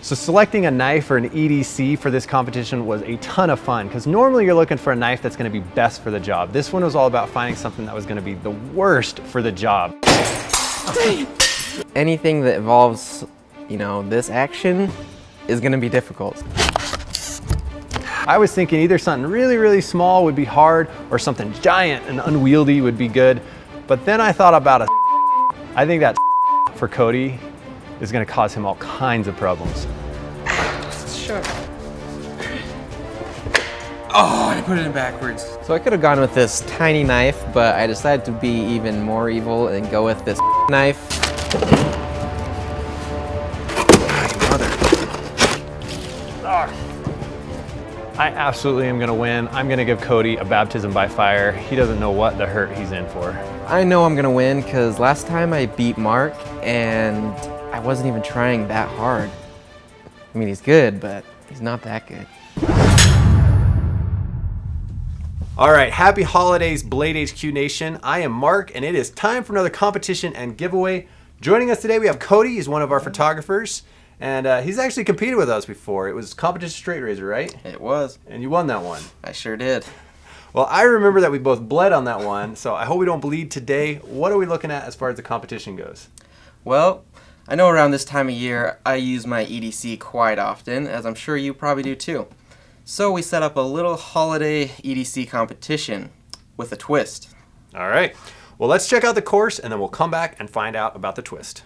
So selecting a knife for an EDC for this competition was a ton of fun because normally you're looking for a knife that's going to be best for the job. This one was all about finding something that was going to be the worst for the job. Anything that involves, you know, this action is going to be difficult. I was thinking either something really, really small would be hard or something giant and unwieldy would be good. But then I thought about I think that for Cody is going to cause him all kinds of problems. Sure. Oh, I put it in backwards. So I could have gone with this tiny knife, but I decided to be even more evil and go with this knife. I absolutely am gonna win. I'm gonna give Cody a baptism by fire. He doesn't know what the hurt he's in for. I know I'm gonna win because last time I beat Mark and I wasn't even trying that hard. I mean, he's good, but he's not that good. All right, happy holidays, Blade HQ Nation. I am Mark, and it is time for another competition and giveaway. Joining us today, we have Cody. He's one of our photographers. And he's actually competed with us before. It was competition straight razor, right? It was. And you won that one. I sure did. Well, I remember that we both bled on that one, so I hope we don't bleed today. What are we looking at as far as the competition goes? Well, I know around this time of year, I use my EDC quite often, as I'm sure you probably do too. So we set up a little holiday EDC competition with a twist. All right. Well, let's check out the course, and then we'll come back and find out about the twist.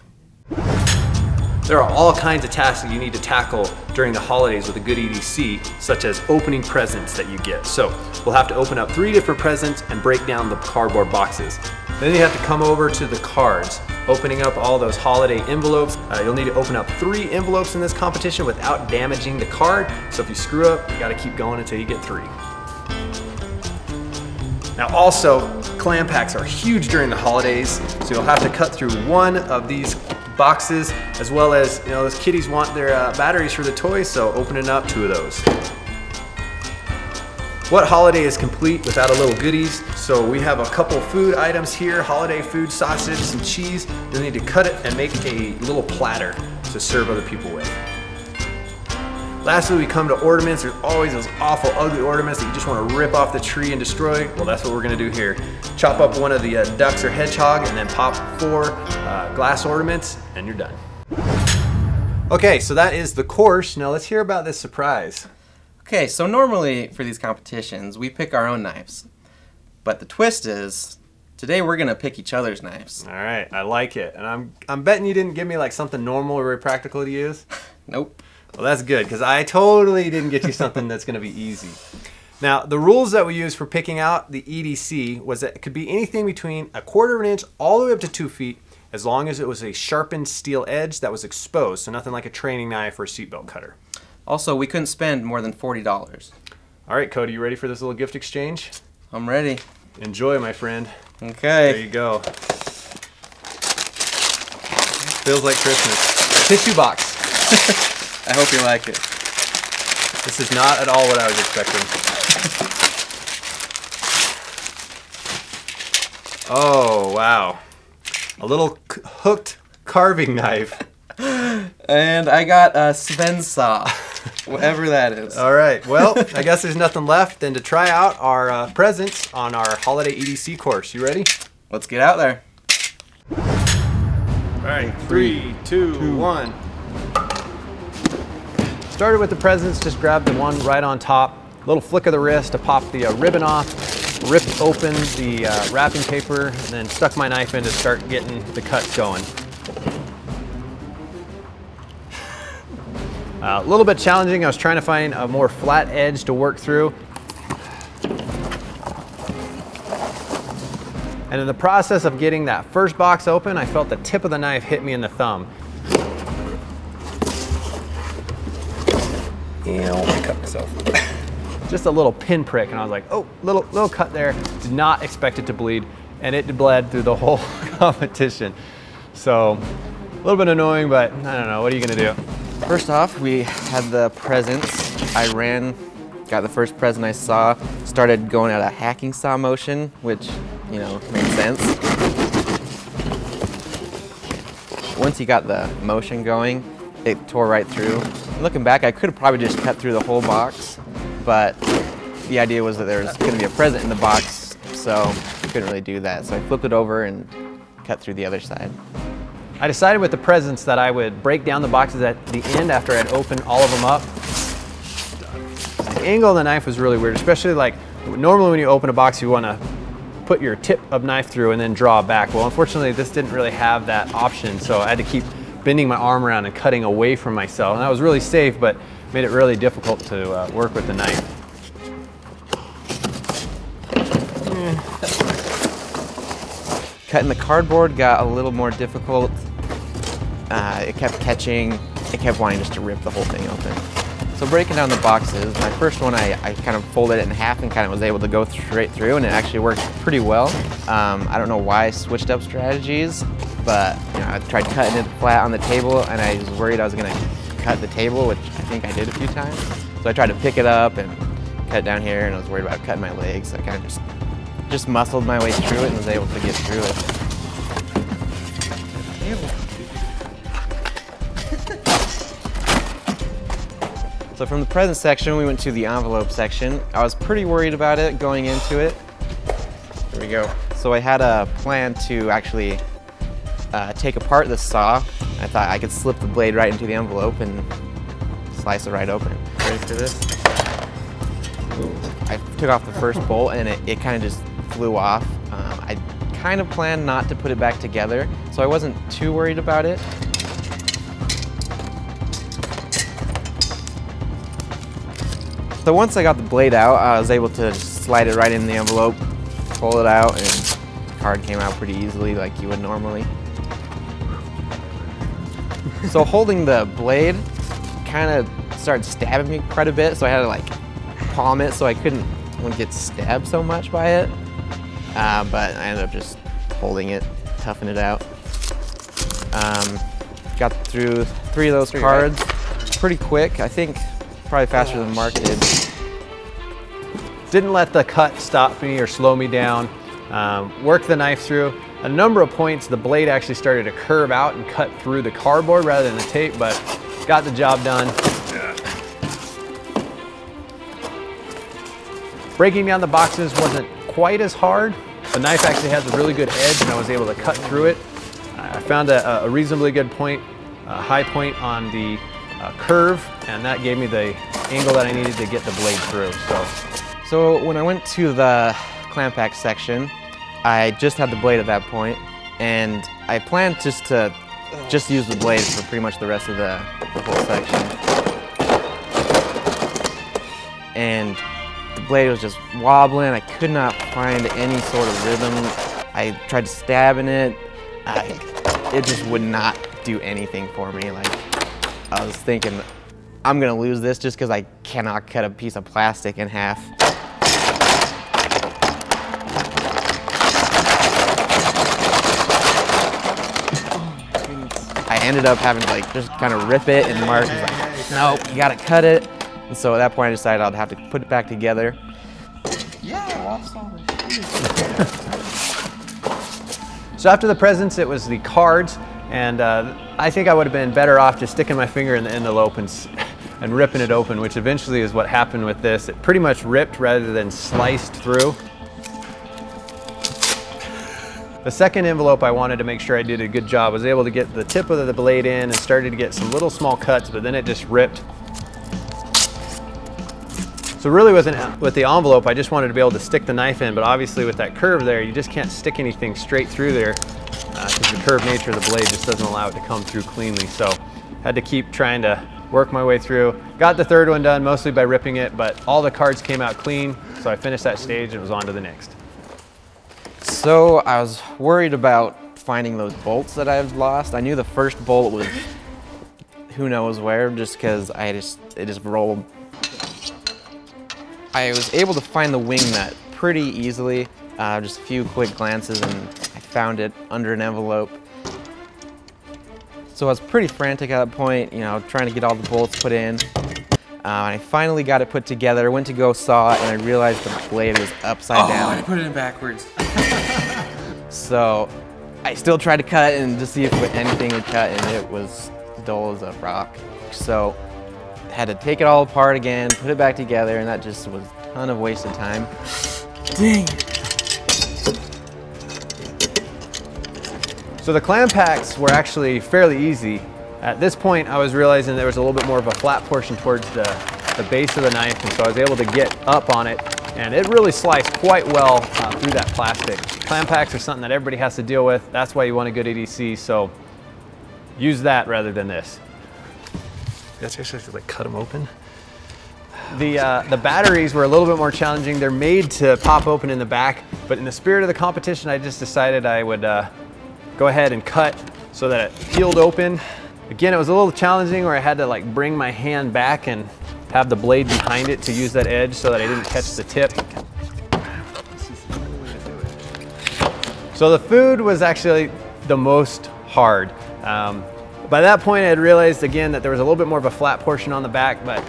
There are all kinds of tasks that you need to tackle during the holidays with a good EDC, such as opening presents that you get. So we'll have to open up 3 different presents and break down the cardboard boxes. Then you have to come over to the cards, opening up all those holiday envelopes. You'll need to open up 3 envelopes in this competition without damaging the card. So if you screw up, you gotta keep going until you get 3. Now also, clam packs are huge during the holidays, so you'll have to cut through 1 of these boxes, as well as, you know, those kiddies want their batteries for the toys, so opening up 2 of those. What holiday is complete without a little goodies? So we have a couple food items here, holiday food, sausage, some cheese. You'll need to cut it and make a little platter to serve other people with. Lastly, we come to ornaments. There's always those awful, ugly ornaments that you just want to rip off the tree and destroy. Well, that's what we're going to do here. Chop up one of the ducks or hedgehog and then pop 4 glass ornaments and you're done. Okay, so that is the course. Now let's hear about this surprise. Okay, so normally for these competitions, we pick our own knives. But the twist is, today we're going to pick each other's knives. All right, I like it. And I'm betting you didn't give me like something normal or very practical to use? Nope. Well, that's good, because I totally didn't get you something that's going to be easy. Now, the rules that we used for picking out the EDC was that it could be anything between 1/4 inch all the way up to 2 feet, as long as it was a sharpened steel edge that was exposed, so nothing like a training knife or a seatbelt cutter. Also, we couldn't spend more than $40. All right, Cody, you ready for this little gift exchange? I'm ready. Enjoy, my friend. Okay. There you go. Feels like Christmas. Tissue box. I hope you like it. This is not at all what I was expecting. Oh, wow. A little hooked carving knife. And I got a Sven saw, whatever that is. All right, well, I guess there's nothing left than to try out our presents on our holiday EDC course. You ready? Let's get out there. All right, 3, 2, 1. Started with the presents, just grabbed the one right on top. Little flick of the wrist to pop the ribbon off, ripped open the wrapping paper, and then stuck my knife in to start getting the cuts going. A little bit challenging. I was trying to find a more flat edge to work through. And in the process of getting that first box open, I felt the tip of the knife hit me in the thumb. I cut myself. Just a little pinprick, and I was like, oh, little cut there. Did not expect it to bleed, and it bled through the whole competition. So, a little bit annoying, but I don't know, what are you gonna do? First off, we had the presents. I ran, got the first present I saw, started going at a hacking saw motion, which, you know, made sense. Once you got the motion going, it tore right through. Looking back, I could have probably just cut through the whole box, but the idea was that there was going to be a present in the box, so I couldn't really do that. So I flipped it over and cut through the other side. I decided with the presents that I would break down the boxes at the end after I'd opened all of them up. The angle of the knife was really weird, especially like normally when you open a box you want to put your tip of knife through and then draw back. Well, unfortunately this didn't really have that option, so I had to keep bending my arm around and cutting away from myself. And that was really safe, but made it really difficult to work with the knife. Cutting the cardboard got a little more difficult. It kept catching, it kept wanting just to rip the whole thing open. So breaking down the boxes, my first one I kind of folded it in half and kind of was able to go straight through, and it actually worked pretty well. I don't know why I switched up strategies, but you know, I tried cutting it flat on the table and I was worried I was going to cut the table, which I think I did a few times. So I tried to pick it up and cut it down here, and I was worried about cutting my legs, so I kind of just muscled my way through it and was able to get through it. So from the present section, we went to the envelope section. I was pretty worried about it going into it. Here we go. So I had a plan to actually take apart the saw. I thought I could slip the blade right into the envelope and slice it right open. Ready for this? I took off the first bolt and it kind of just flew off. I kind of planned not to put it back together, so I wasn't too worried about it. So once I got the blade out, I was able to slide it right in the envelope, pull it out, and the card came out pretty easily like you would normally. So holding the blade kind of started stabbing me quite a bit, so I had to like palm it so I couldn't get stabbed so much by it. But I ended up just holding it, toughing it out. Got through 3 of those cards pretty quick. I think probably faster than Mark did. Didn't let the cut stop me or slow me down. Worked the knife through. A number of points the blade actually started to curve out and cut through the cardboard rather than the tape, but got the job done. Breaking down the boxes wasn't quite as hard. The knife actually has a really good edge and I was able to cut through it. I found a reasonably good point, a high point on the curve, and that gave me the angle that I needed to get the blade through. So when I went to the clamp pack section, I just had the blade at that point, and I planned to use the blade for pretty much the rest of the whole section. And the blade was just wobbling. I could not find any sort of rhythm. I tried to stab in it. It just would not do anything for me. Like, I was thinking, I'm gonna lose this just because I cannot cut a piece of plastic in half. I ended up having to like just kind of rip it, and Mark was like, nope, you gotta cut it. And so at that point I decided I'd have to put it back together. So after the presents, it was the cards, and I think I would have been better off just sticking my finger in the envelope and ripping it open, which eventually is what happened with this. It pretty much ripped rather than sliced through. The second envelope, I wanted to make sure I did a good job. I was able to get the tip of the blade in and started to get some little small cuts, but then it just ripped. So really with the envelope, I just wanted to be able to stick the knife in, but obviously with that curve there, you just can't stick anything straight through there because the curved nature of the blade just doesn't allow it to come through cleanly. So had to keep trying to work my way through. Got the third one done mostly by ripping it, but all the cards came out clean, so I finished that stage and was on to the next. So I was worried about finding those bolts that I've lost. I knew the first bolt was who knows where, just because it just rolled. I was able to find the wing nut pretty easily, just a few quick glances, and I found it under an envelope. So I was pretty frantic at that point, you know, trying to get all the bolts put in. I finally got it put together, went to go saw it, and I realized the blade was upside down. I put it in backwards. So I still tried to cut and to see if anything would cut, and it was dull as a rock. So had to take it all apart again, put it back together, and that just was a ton of wasted time. Dang it. So the clam packs were actually fairly easy. At this point, I was realizing there was a little bit more of a flat portion towards the base of the knife, and so I was able to get up on it, and it really sliced quite well through that plastic. Clam packs are something that everybody has to deal with. That's why you want a good EDC, so use that rather than this. That's actually to like cut them open. The batteries were a little bit more challenging. They're made to pop open in the back, but in the spirit of the competition, I just decided I would go ahead and cut so that it peeled open. Again, it was a little challenging where I had to like bring my hand back and have the blade behind it to use that edge so that I didn't catch the tip. So the food was actually the most hard. By that point, I had realized again that there was a little bit more of a flat portion on the back, but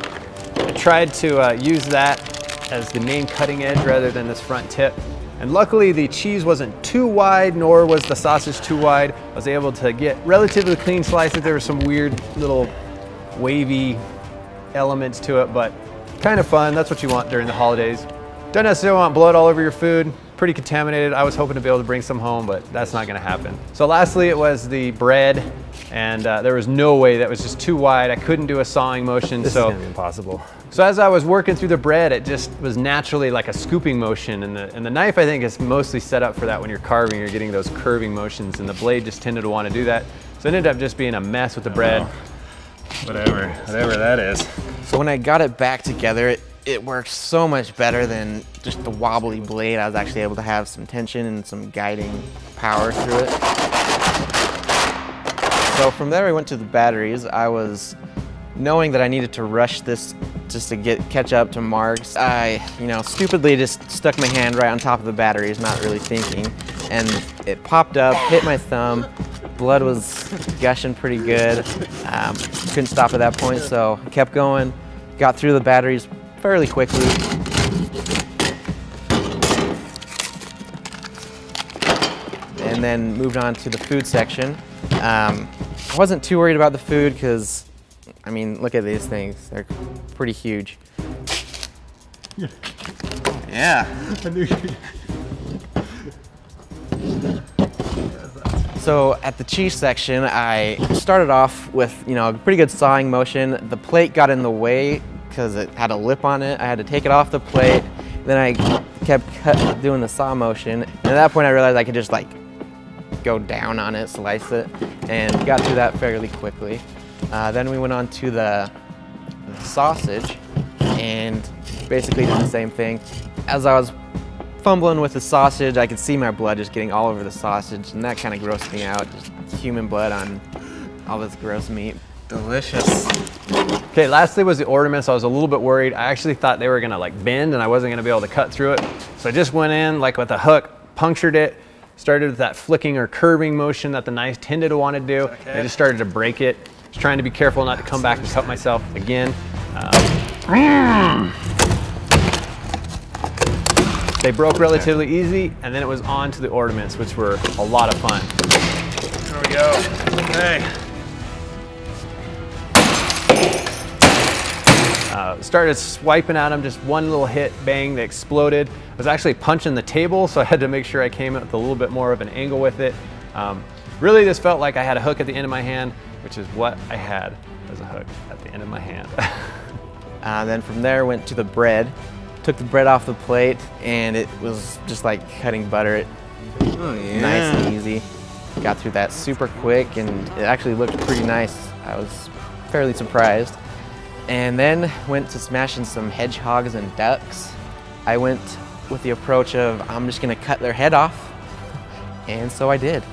I tried to use that as the main cutting edge rather than this front tip. And luckily the cheese wasn't too wide, nor was the sausage too wide. I was able to get relatively clean slices. There were some weird little wavy elements to it, but kind of fun. That's what you want during the holidays. Don't necessarily want blood all over your food. Pretty contaminated. I was hoping to be able to bring some home, but that's not gonna happen. So lastly, it was the bread, and there was no way that was just too wide. I couldn't do a sawing motion, This is gonna be impossible. So as I was working through the bread, it just was naturally like a scooping motion, and the knife I think is mostly set up for that. When you're carving, you're getting those curving motions, and the blade just tended to want to do that. So it ended up just being a mess with the bread. Whatever that is. So when I got it back together, it worked so much better than just the wobbly blade. I was actually able to have some tension and some guiding power through it. So from there, we went to the batteries. I was knowing that I needed to rush this just to catch up to marks. I, stupidly just stuck my hand right on top of the batteries, not really thinking. And it popped up, hit my thumb. Blood was gushing pretty good. Couldn't stop at that point, so I kept going. Got through the batteries fairly quickly. And then moved on to the food section. I wasn't too worried about the food because, look at these things. They're pretty huge. Yeah. So at the cheese section, I started off with, a pretty good sawing motion. The plate got in the way because it had a lip on it. I had to take it off the plate. Then I kept doing the saw motion. And at that point I realized I could just go down on it, slice it, and got through that fairly quickly. Then we went on to the sausage and basically did the same thing. As I was fumbling with the sausage, I could see my blood just getting all over the sausage, and that kind of grossed me out. Just human blood on all this gross meat. Delicious. Okay, lastly was the ornaments. I was a little bit worried. I actually thought they were gonna bend and I wasn't gonna be able to cut through it. So I just went in with a hook, punctured it, started with that flicking or curving motion that the knife tended to want to do. Okay. I just started to break it. Just trying to be careful not to come back and cut myself again. They broke relatively easy, and then it was on to the ornaments, which were a lot of fun. There we go. Okay. Started swiping at them, just one little hit, bang, they exploded. I was actually punching the table, so I had to make sure I came in with a little bit more of an angle with it. Really, this felt like I had a hook at the end of my hand, which is what I had as a hook at the end of my hand. Then from there, went to the bread. Took the bread off the plate, and it was just like cutting butter. Oh, yeah. Nice and easy. Got through that super quick, and it actually looked pretty nice. I was fairly surprised. And then went to smashing some hedgehogs and ducks. I went with the approach of, I'm just gonna cut their head off. And so I did.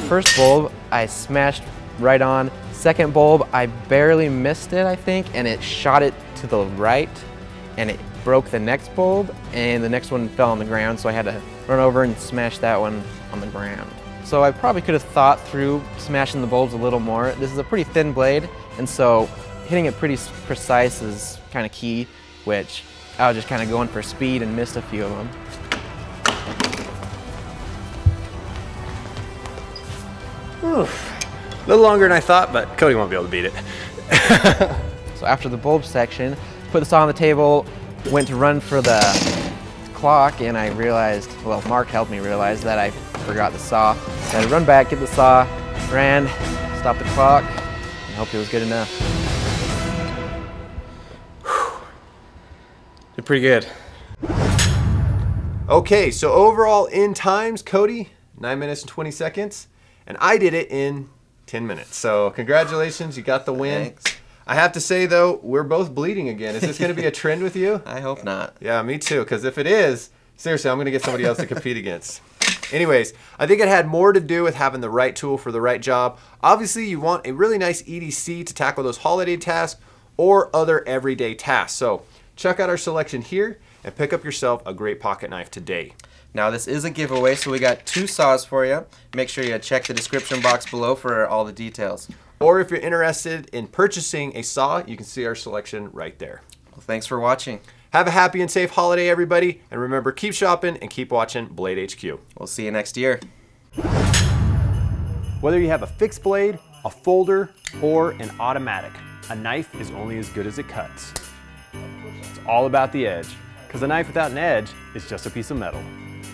First bulb, I smashed right on. Second bulb, I barely missed it, I think, and it shot it to the right, and it broke the next bulb, and the next one fell on the ground, so I had to run over and smash that one on the ground. So I probably could have thought through smashing the bulbs a little more. This is a pretty thin blade, and so hitting it pretty precise is kind of key, which I was just kind of going for speed and missed a few of them. Oof. A little longer than I thought, but Cody won't be able to beat it. So after the bulb section, put the saw on the table, went to run for the clock, and I realized, well, Mark helped me realize that I forgot the saw. So I had to run back, get the saw, ran, stopped the clock, and hoped it was good enough. Did pretty good. Okay, so overall in times, Cody, 9 minutes and 20 seconds, and I did it in 10 minutes. So congratulations, you got the win. Thanks. I have to say though, we're both bleeding again. Is this going to be a trend with you? I hope not. Yeah, me too, because if it is, seriously, I'm going to get somebody else to compete against. Anyways, I think it had more to do with having the right tool for the right job. Obviously, you want a really nice EDC to tackle those holiday tasks or other everyday tasks. So check out our selection here and pick up yourself a great pocket knife today. Now this is a giveaway, so we got 2 saws for you. Make sure you check the description box below for all the details. Or if you're interested in purchasing a saw, you can see our selection right there. Well, thanks for watching. Have a happy and safe holiday, everybody. And remember, keep shopping and keep watching Blade HQ. We'll see you next year. Whether you have a fixed blade, a folder, or an automatic, a knife is only as good as it cuts. It's all about the edge, because a knife without an edge is just a piece of metal.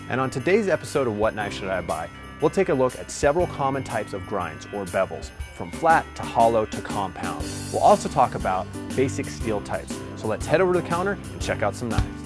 And on today's episode of What Knife Should I Buy, we'll take a look at several common types of grinds or bevels, from flat to hollow to compound. We'll also talk about basic steel types. So let's head over to the counter and check out some knives.